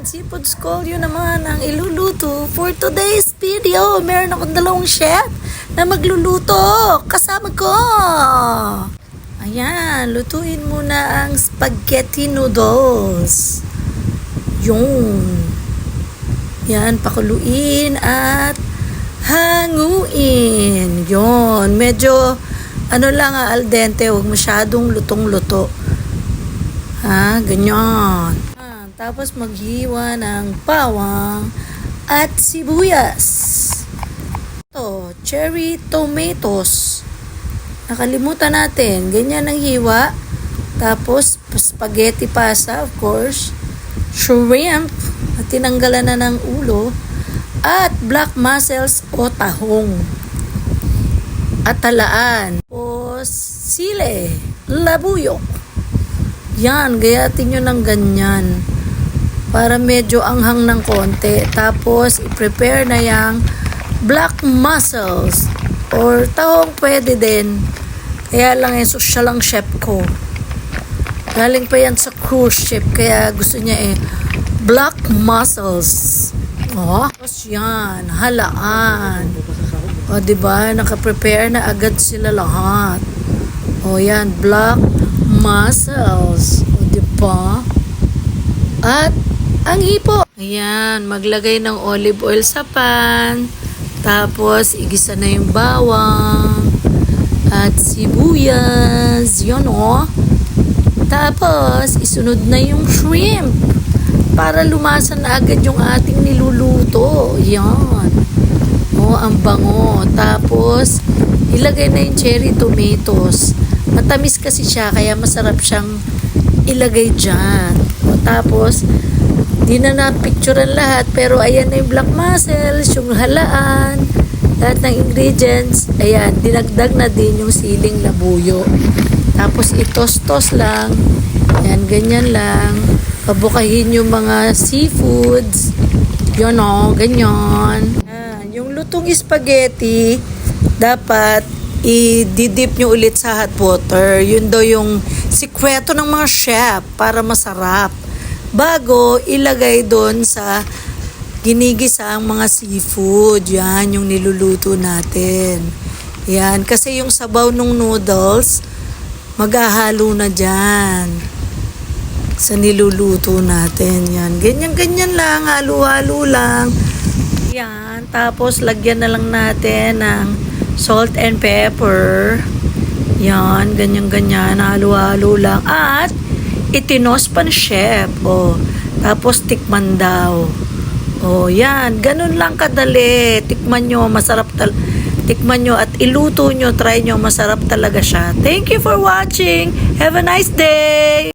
Seafood Scolio naman ang iluluto for today's video. Meron akong dalawang chef na magluluto kasama ko. Ayan, lutuin muna ang spaghetti noodles. Yung yan, pakuluin at hanguin. Yon, medyo ano lang al dente, huwag masyadong lutong-luto. Ha, ganyan. Tapos maghiwa ng bawang at sibuyas. Ito, cherry tomatoes. Nakalimutan natin. Ganyan ang hiwa. Tapos spaghetti pasta, of course. Shrimp at tinanggalan na ng ulo. At black mussels o tahong. At talaan. Tapos sile, labuyok. Yan, gayatin nyo ng ganyan. Para medyo anghang ng konti. Tapos, i-prepare na yung black mussels. Or tahong pwede din. Kaya lang yung siya lang chef ko. Galing pa yan sa cruise ship. Kaya gusto niya black mussels. Oh, tapos yan, halaan. O, diba? Naka-prepare na agad sila lahat. O, yan, black mussels. O, diba? At ang hipo. Ayan, maglagay ng olive oil sa pan. Tapos, igisa na yung bawang. At sibuyas. Yun o. Tapos, isunod na yung shrimp. Para lumasan na agad yung ating niluluto. Yan. O, ang bango. Tapos, ilagay na yung cherry tomatoes. Matamis kasi siya, kaya masarap siyang ilagay dyan. O, tapos, di na na-picturean lahat, pero ayan na yung black mussels, yung halaan, lahat ng ingredients. Ayan, dinagdag na din yung siling labuyo. Tapos itos-tos lang. Ayan, ganyan lang. Pabukahin yung mga seafoods. Yun o, ganyan. Ayan, yung lutong spaghetti, dapat i-dip nyo ulit sa hot water. Yun daw yung sikreto ng mga chef para masarap. Bago ilagay doon sa ginigisa ang mga seafood. Yan, yung niluluto natin. Yan, kasi yung sabaw ng noodles, maghahalo na dyan sa niluluto natin. Yan, ganyan-ganyan lang, halo-halo lang. Yan, tapos lagyan na lang natin ng salt and pepper. Yan, ganyan-ganyan, halo-halo lang. At itinos pa ni chef. O, tapos tikman daw. O, yan. Ganun lang kadali. Tikman nyo. Masarap tikman nyo at iluto nyo. Try nyo. Masarap talaga siya. Thank you for watching. Have a nice day.